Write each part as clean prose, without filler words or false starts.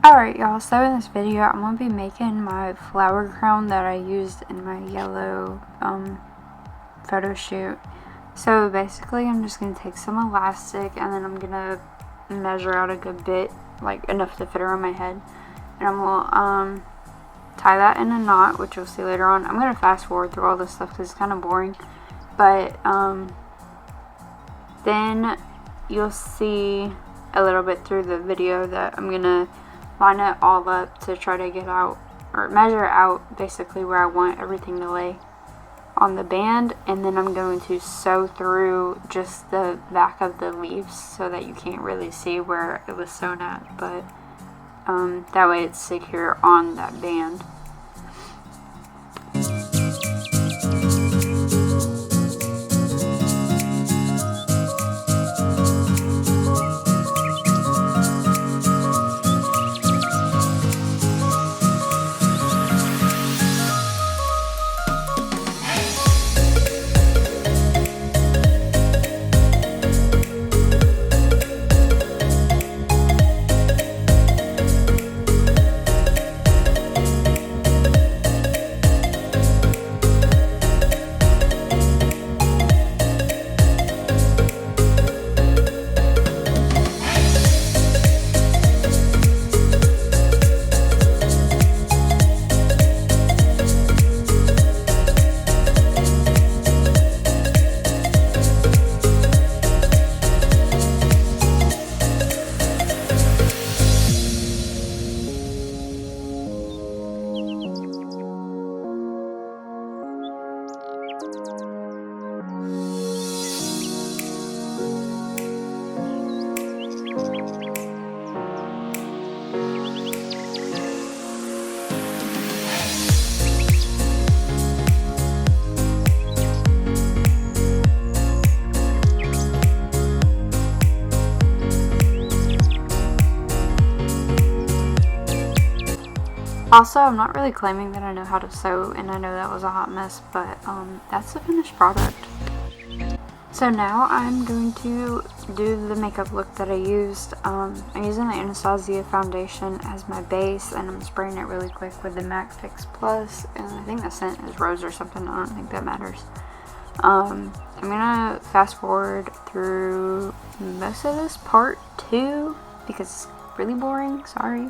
Alright y'all, so in this video I'm going to be making my flower crown that I used in my yellow photo shoot. So basically I'm just going to take some elastic and then I'm going to measure out a good bit, like enough to fit around my head. And I'm going to tie that in a knot, which you'll see later on. I'm going to fast forward through all this stuff because it's kind of boring. But then you'll see a little bit through the video that I'm going to line it all up to try to get out or measure out basically where I want everything to lay on the band, and then I'm going to sew through just the back of the leaves so that you can't really see where it was sewn at, but that way it's secure on that band. Also, I'm not really claiming that I know how to sew, and I know that was a hot mess, but that's the finished product. So now I'm going to do the makeup look that I used. I'm using the Anastasia foundation as my base, and I'm spraying it really quick with the MAC Fix Plus, and I think the scent is rose or something. I don't think that matters. I'm gonna fast forward through most of this part 2 because it's really boring. Sorry.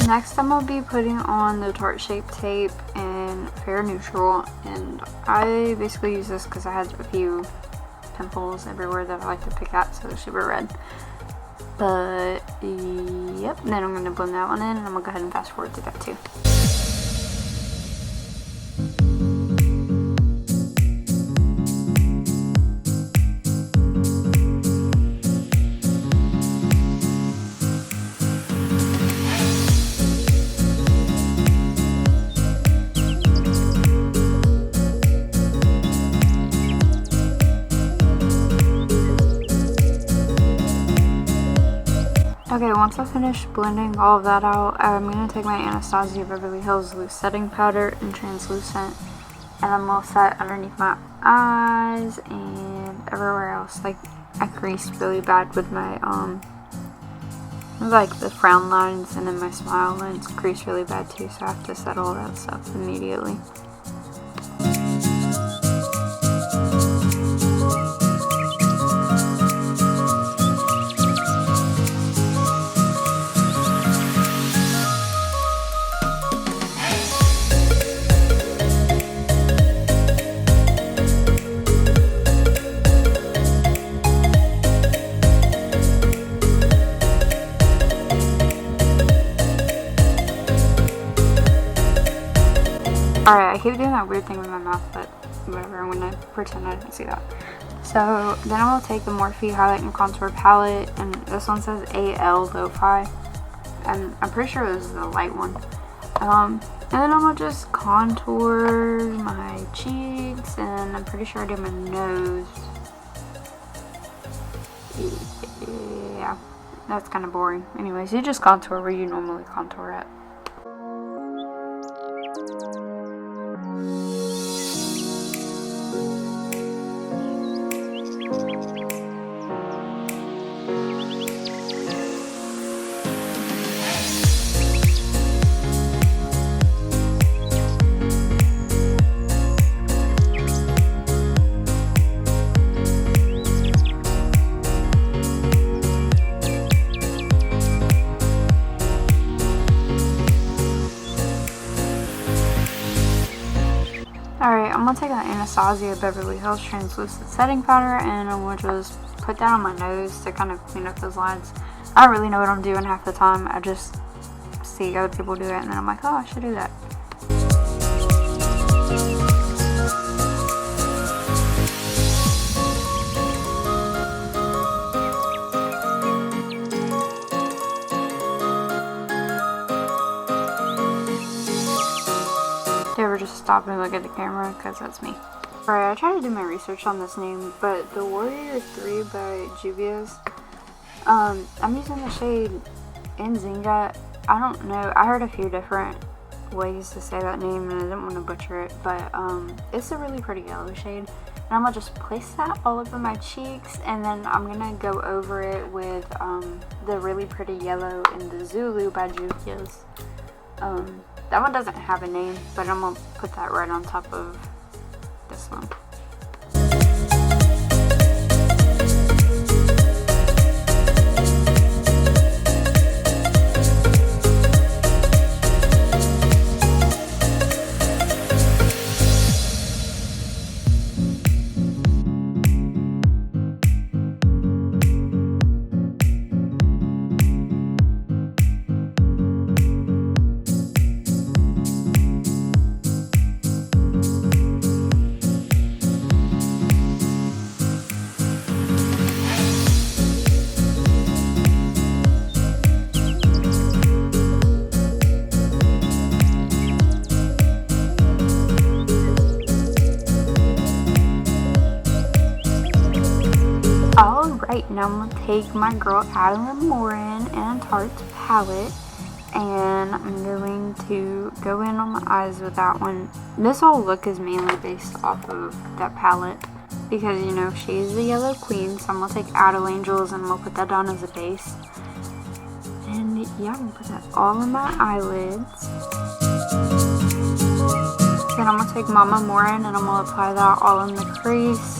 Next I'm going to be putting on the Tarte Shape Tape in Fair Neutral, and I basically use this because I had a few pimples everywhere that I like to pick at, so they're super red. But yep, then I'm going to blend that one in, and I'm going to go ahead and fast forward through that too. Okay, once I finish blending all of that out, I'm going to take my Anastasia Beverly Hills Loose Setting Powder in Translucent, and I'm all set underneath my eyes and everywhere else. Like, I creased really bad with my, like the frown lines, and then my smile lines creased really bad too, so I have to set all that stuff immediately. Alright, I keep doing that weird thing with my mouth, but whatever, I'm gonna pretend I didn't see that. So then I'm going to take the Morphe Highlight and Contour Palette, and this one says AL Lo-Fi, and I'm pretty sure this is the light one. And then I'm going to just contour my cheeks, and I'm pretty sure I did my nose. Yeah, that's kind of boring. Anyways, you just contour where you normally contour at. Alright, I'm going to take that Anastasia Beverly Hills Translucent Setting Powder, and I'm going to just put that on my nose to kind of clean up those lines. I don't really know what I'm doing half the time. I just see other people do it, and then I'm like, oh, I should do that. You ever just stop and look at the camera? Because that's me. Alright, I tried to do my research on this name, but the Warrior 3 by Juvia's, I'm using the shade Nzinga. I don't know, I heard a few different ways to say that name and I didn't want to butcher it, but it's a really pretty yellow shade. And I'm going to just place that all over my cheeks, and then I'm going to go over it with the really pretty yellow in the Zulu by Juvia's. That one doesn't have a name, but I'm going to put that right on top of this one. Alright, now I'm going to take my girl Adeline Morin and Tarte palette, and I'm going to go in on my eyes with that one. This whole look is mainly based off of that palette because, you know, she's the yellow queen, so I'm going to take Outer Angels and I'm going to put that on as a base. And yeah, I'm going to put that all in my eyelids. Then I'm going to take Mama Morin and I'm going to apply that all in the crease.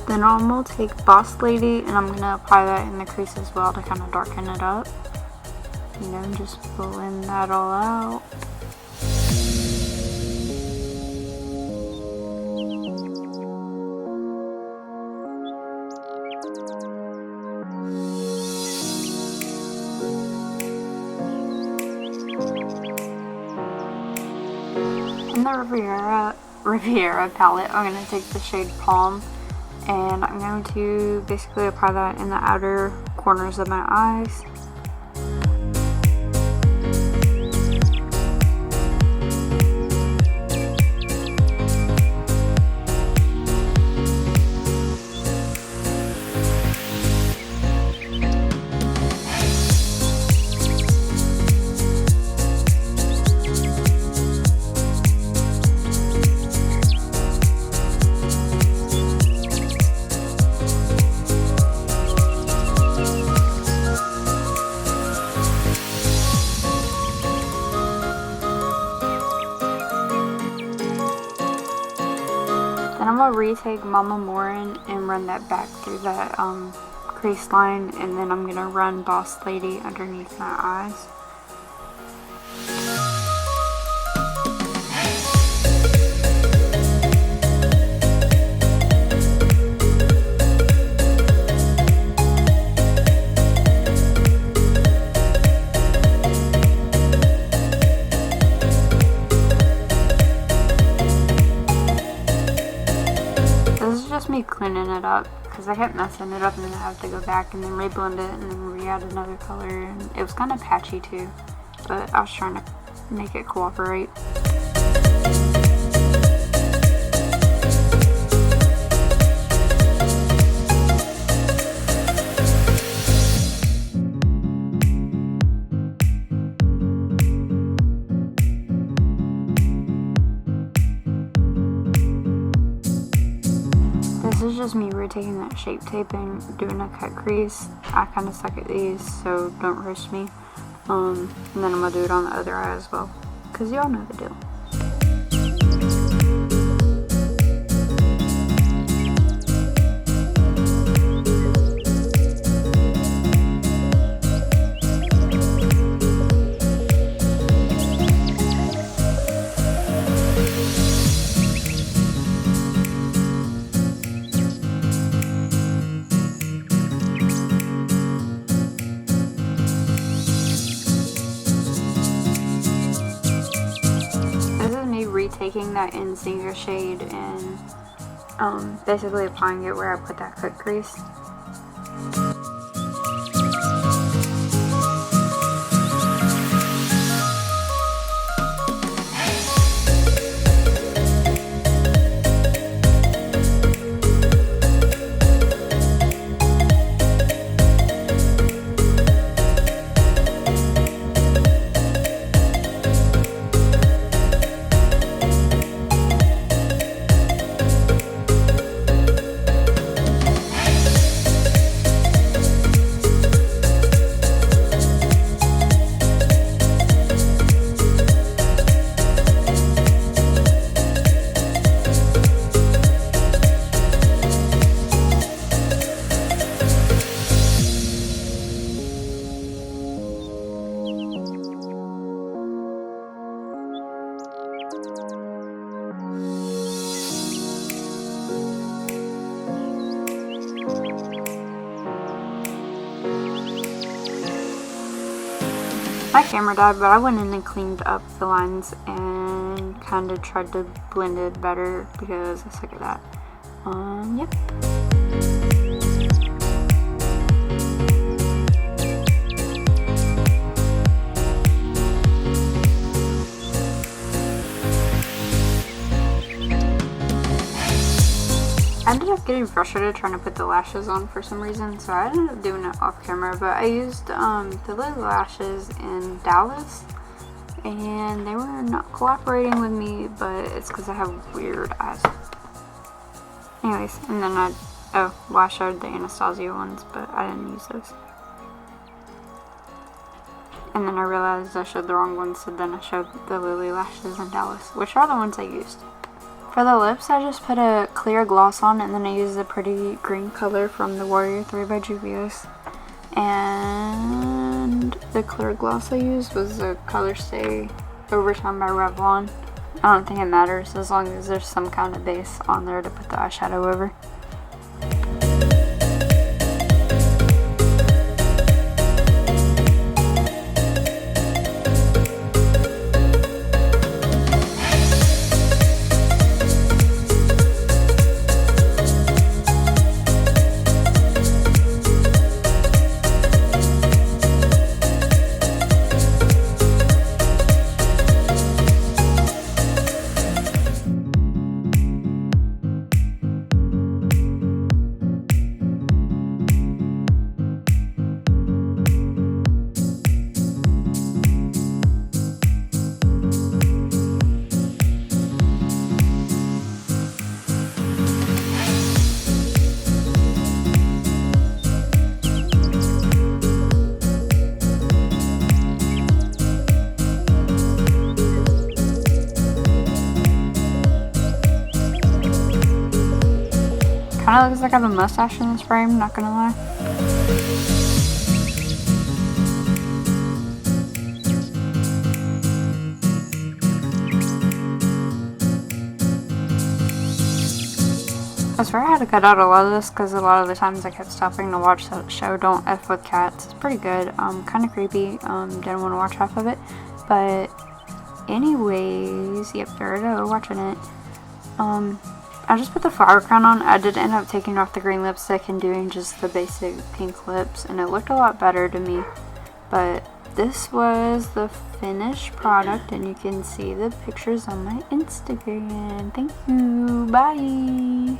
Then I'm going to take Boss Lady and I'm going to apply that in the crease as well to kind of darken it up. You know, just blend that all out. In the Riviera palette, I'm going to take the shade Palm, and I'm going to basically apply that in the outer corners of my eyes. Then I'm going to retake Mama Morin and run that back through that crease line, and then I'm going to run Boss Lady underneath my eyes. Me cleaning it up because I kept messing it up, and then I have to go back and then reblend it and then re-add another color, and it was kind of patchy too, but I was trying to make it cooperate. This is just me retaking that Shape Tape and doing a cut crease. I kind of suck at these, so don't roast me. And then I'm going to do it on the other eye as well, because y'all know the deal. Taking that Insinger shade and basically applying it where I put that cut crease. My camera died, but I went in and cleaned up the lines and kind of tried to blend it better because I suck at that. Yep. I ended up getting frustrated trying to put the lashes on for some reason, so I ended up doing it off camera, but I used the Lily lashes in Dallas, and they were not cooperating with me, but it's because I have weird eyes. Anyways, and then I showed the Anastasia ones, but I didn't use those. And then I realized I showed the wrong ones, so then I showed the Lily lashes in Dallas, which are the ones I used. For the lips, I just put a clear gloss on, and then I used a pretty green color from the Warrior 3 by Juvia's. And the clear gloss I used was the Color Stay Overtone by Revlon. I don't think it matters as long as there's some kind of base on there to put the eyeshadow over. Kind of looks like I have a mustache in this frame, not gonna lie. I swear I had to cut out a lot of this because a lot of the times I kept stopping to watch that show, Don't F With Cats. It's pretty good, kind of creepy, didn't want to watch half of it, but anyways, yep, there we go, watching it. I just put the flower crown on. I did end up taking off the green lipstick and doing just the basic pink lips, and it looked a lot better to me, but this was the finished product, and you can see the pictures on my Instagram. Thank you, bye!